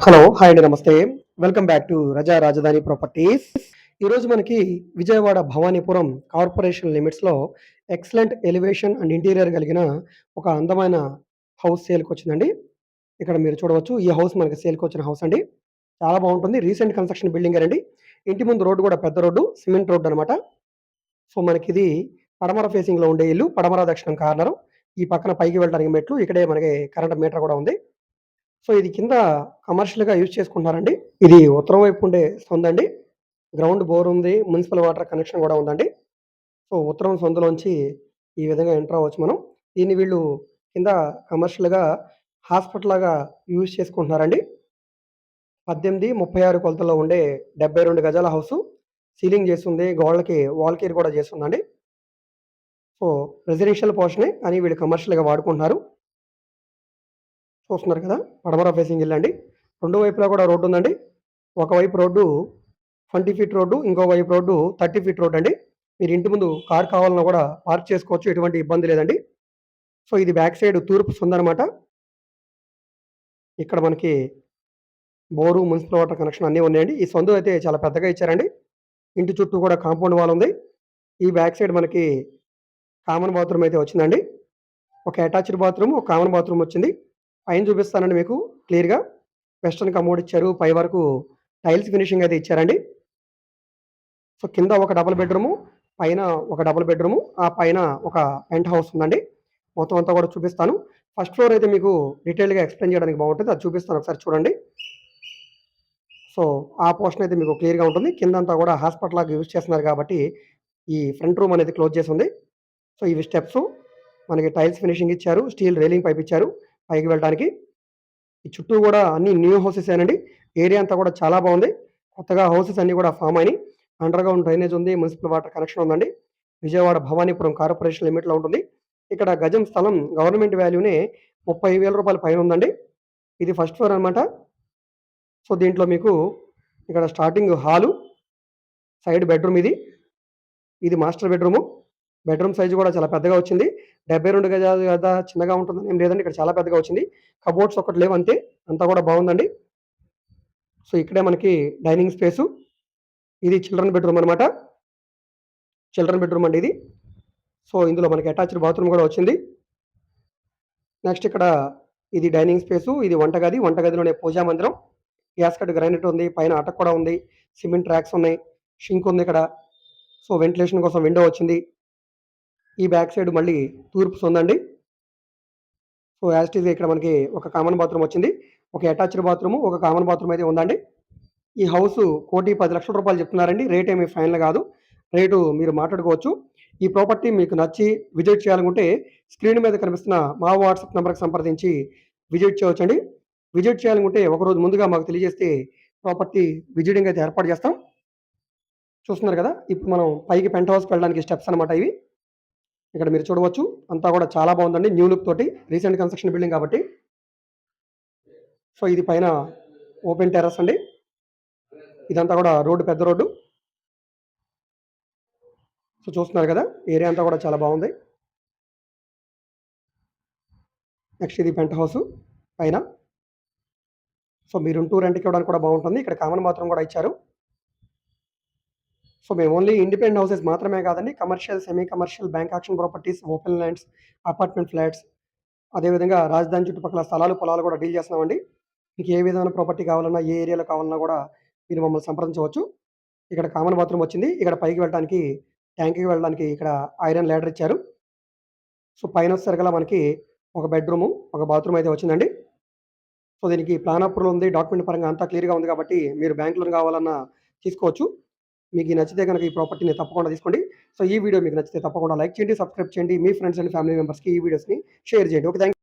Hello! Hi అండి. నమస్తే. Welcome back to రజా రాజధాని ప్రాపర్టీస్. ఈరోజు మనకి విజయవాడ భవానీపురం కార్పొరేషన్ లిమిట్స్‌లో ఎక్సలెంట్ ఎలివేషన్ అండ్ ఇంటీరియర్ కలిగిన ఒక అందమైన హౌస్ సేల్‌కొచ్చిందండి. ఇక్కడ మీరు చూడవచ్చు. ఈ హౌస్ మనకి సేల్‌కొచ్చిన హౌస్ అండి. చాలా బావుంటుంది. రీసెంట్ కన్‌స్ట్రక్షన్ బిల్డింగేనండి. ఇంటి ముందు రోడ్డు కూడా పెద్ద రోడ్డు. సిమెంట్ రోడ్డు అనమాట. సో, మనకిది పడమర ఫేసింగ్‌లో ఉండే ఇల్లు. పడమర, దక్షిణం కార్నరు. ఈ పక్కన పైకి వెళ్ళడానికి మెట్లు. ఇక్కడే మనకి కరెంట్ మీటర్ కూడా ఉంది. సో, ఇది కింద కమర్షియల్‌గా యూజ్ చేసుకుంటున్నారండి. ఇది ఉత్తరం వైపు ఉండే సందండి. గ్రౌండ్ బోర్ ఉంది. మునిసిపల్ వాటర్ కనెక్షన్ గూడా ఉందండి. సో, ఉత్తరం సందులోంచి ఈ విధంగా ఎంటర్ అవ్వచ్చు మనం. దీన్ని వీళ్ళు కింద కమర్షియల్‌గా హాస్పిటల్‌లాగా యూజ్ చేసుకుంటున్నారండి. 18, 36 కొలతల్లో ఉండే 72 గజాల హౌసు. సీలింగ్ చేసుంది. గోడలకి వాల్ కేర్ కూడా చేసుందండి. సో, రెసిడెన్షియల్ పోర్షనే కానీ వీళ్ళు కమర్షియల్‌గా వాడుకుంటున్నారు. చూస్తున్నారు కదా! పడమర ఫేసింగ్ ఇల్లండి. 2 వైపులా కూడా రోడ్డుందండి. ఒకవైపు రోడ్డు 20 ఫీట్ రోడ్డు. ఇంకో వైపు రోడ్డు 30 ఫీట్ రోడ్డండి. మీరు ఇంటి ముందు కార్ కావాలన్నా కూడా పార్క్ చేసుకోవచ్చు. ఎటువంటి ఇబ్బంది లేదండి. సో, ఇది బ్యాక్ సైడ్ తూర్పు సందనమాట. ఇక్కడ మనకి బోరు, మున్సిపల్ వాటర్ కనెక్షన్ అన్నీ ఉన్నాయండి. ఈ సందు అయితే చాలా పెద్దగా ఇచ్చారండి. ఇంటి చుట్టూ కూడా కాంపౌండ్ వాల్ ఉంది. ఈ బ్యాక్ సైడ్ మనకి కామన్ బాత్రూమ్ అయితే వచ్చిందండి. ఒక అటాచ్డ్ బాత్రూమ్, ఒక కామన్ బాత్రూమ్ వచ్చింది. పైన చూపిస్తానండి మీకు క్లియర్‌గా. వెస్టర్న్ కమోడ్ ఇచ్చారు. పై వరకు టైల్స్ ఫినిషింగ్ అయితే ఇచ్చారండి. సో, కింద ఒక డబుల్ బెడ్‌రూము, పైన ఒక డబుల్ బెడ్‌రూము, ఆ పైన ఒక పెంట్ హౌస్ ఉందండి. మొత్తం అంతా కూడా చూపిస్తాను. ఫస్ట్ ఫ్లోర్ అయితే మీకు డీటెయిల్‌గా ఎక్స్‌ప్లెయిన్ చేయడానికి బాగుంటది. అది చూపిస్తాను ఒకసారి చూడండి. సో, ఆ పోర్షన్ అయితే మీకు క్లియర్‌గా ఉంటుంది. కిందంతా కూడా హాస్పిటల్‌లాగా యూజ్ చేస్తున్నారు కాబట్టి, ఈ ఫ్రంట్ రూమ్ అనేది క్లోజ్ చేసుంది. సో, ఇవి స్టెప్సు. మనకి టైల్స్ ఫినిషింగ్ ఇచ్చారు. స్టీల్ రైలింగ్ పైప్ ఇచ్చారు పైకి వెళ్ళటానికి. ఈ చుట్టూ గూడా అన్నీ న్యూ హౌసెసేనండి. ఏరియా అంతా కూడా చాలా బావుంది. కొత్తగా హౌసెస్ అన్నీ గూడా ఫార్మ్ అయినాయి. అండర్‌గ్రౌండ్ డ్రైనేజ్ ఉంది. మునిసిపల్ వాటర్ కనెక్షన్ ఉందండి. విజయవాడ భవానీపురం కార్పొరేషన్ లిమిట్‌లో ఉంటుంది. ఇక్కడ గజం స్థలం గవర్నమెంట్ వాల్యూనే రూ. 30,000 పైన ఉందండి. ఇది ఫస్ట్ ఫ్లోర్ అనమాట. సో, దీంట్లో మీకు ఇక్కడ స్టార్టింగ్ హాలు, సైడ్ బెడ్‌రూమ్ ఇది. ఇది మాస్టర్ బెడ్‌రూము. బెడ్‌రూమ్ సైజ్ గూడా చాలా పెద్దగా వచ్చింది. 72 గజాలు కదా! చిన్నగా ఉంటుందని ఏం లేదండి. ఇక్కడ చాలా పెద్దగా వచ్చింది. కబోర్డ్స్ ఒక్కటి లేవు అంతే. అంతా కూడా బావుందండి. సో, ఇక్కడే మనకి డైనింగ్ స్పేసు. ఇది చిల్డ్రన్ బెడ్‌రూమ్ అనమాట. చిల్డ్రన్ బెడ్‌రూమ్ అండి ఇది. సో, ఇందులో మనకి అటాచ్డ్ బాత్రూమ్ గూడా వచ్చింది. నెక్స్ట్ ఇక్కడ ఇది డైనింగ్ స్పేసు. ఇది వంటగది. వంటగదిలోనే పూజా మందిరం. గ్యాస్ కట్ గ్రానైట్ ఉంది. పైన అటక కూడా ఉంది. సిమెంట్ ర్యాక్స్ ఉన్నాయి. షింక్ ఉంది ఇక్కడ. సో, వెంటిలేషన్ కోసం విండో వచ్చింది. ఈ బ్యాక్ సైడ్ మళ్ళీ తూర్పు సందండి. సో, యాజ్ ఇట్ ఈజ్ ఇక్కడ మనకి ఒక కామన్ బాత్రూమ్ వచ్చింది. ఒక అటాచ్డ్ బాత్రూము, ఒక కామన్ బాత్రూమ్ అయితే ఉందండి. ఈ హౌసు 1,10,00,000 చెప్తున్నారండి. రేట్ ఏమి ఫైనల్ గాదు. రేటు మీరు మాట్లాడుకోవచ్చు. ఈ ప్రాపర్టీ మీకు నచ్చి విజిట్ చేయాలనుకుంటే స్క్రీన్ మీద కనిపిస్తున్న మా వాట్సాప్ నంబర్‌కి సంప్రదించి విజిట్ చేయవచ్చండి. విజిట్ చేయాలనుకుంటే ఒకరోజు ముందుగా మాకు తెలియజేస్తే ప్రాపర్టీ విజిటింగ్ అయితే ఏర్పాటు చేస్తాం. చూస్తున్నారు కదా! ఇప్పుడు మనం పైకి పెంట్ హౌస్‌కి వెళ్ళడానికి స్టెప్స్ అనమాట ఇవి. ఇక్కడ మీరు చూడవచ్చు. అంతా కూడా చాలా బావుందండి. న్యూ లుక్ తోటి రీసెంట్ కన్‌స్ట్రక్షన్ బిల్డింగ్ కాబట్టి. సో, ఇది పైన ఓపెన్ టెర్రస్ అండి. ఇదంతా కూడా రోడ్డు పెద్ద రోడ్డు. సో, చూస్తున్నారు కదా! ఏరియా అంతా కూడా చాలా బావుంది. నెక్స్ట్ ఇది పెంట్ హౌసు పైన. సో, మీరుంటూ రెంట్‌కి ఇవ్వడానికి కూడా బావుంటుంది. ఇక్కడ కామన్ బాత్రూమ్ కూడా ఇచ్చారు. సో, మేము ఓన్లీ ఇండిపెండెంట్ హౌసెస్ మాత్రమే కాదండి. Commercial, semi commercial, bank auction properties, open lands, apartment flats, అదేవిధంగా రాజధాని చుట్టుపక్కల స్థలాలు, పొలాలు కూడా డీల్ చేస్తున్నామండి. మీకు ఏ విధమైన ప్రాపర్టీ కావాలన్నా, ఏ ఏరియాలో కావాలన్నా కూడా మీరు మమ్మల్ని సంప్రదించవచ్చు. ఇక్కడ కామన్ బాత్రూమ్ వచ్చింది. ఇక్కడ పైకి వెళ్ళటానికి ట్యాంక్‌కి వెళ్ళడానికి ఇక్కడ ఐరన్ లాడర్ ఇచ్చారు. సో, పైనొచ్చేసరికల్లా మనకి ఒక బెడ్‌రూము, ఒక బాత్రూమ్ అయితే వచ్చిందండి. సో, దీనికి ప్లాన్ అప్రూవల్ ఉంది. డాక్యుమెంట్ పరంగా అంతా క్లియర్‌గా ఉంది కాబట్టి మీరు బ్యాంక్ లోన్ కావాలన్నా తీసుకోవచ్చు. మీకు ఈ నచ్చితే గనక ఈ ప్రాపర్టీని తప్పకుండా తీసుకోండి. సో, ఈ వీడియో మీకు నచ్చితే తప్పకుండా లైక్ చేయండి, సబ్స్క్రైబ్ చేయండి. మీ ఫ్రెండ్స్ అండ్ ఫ్యామిలీ మెంబర్స్‌కి ఈ వీడియోస్‌ని షేర్ చేయండి. ఓకే.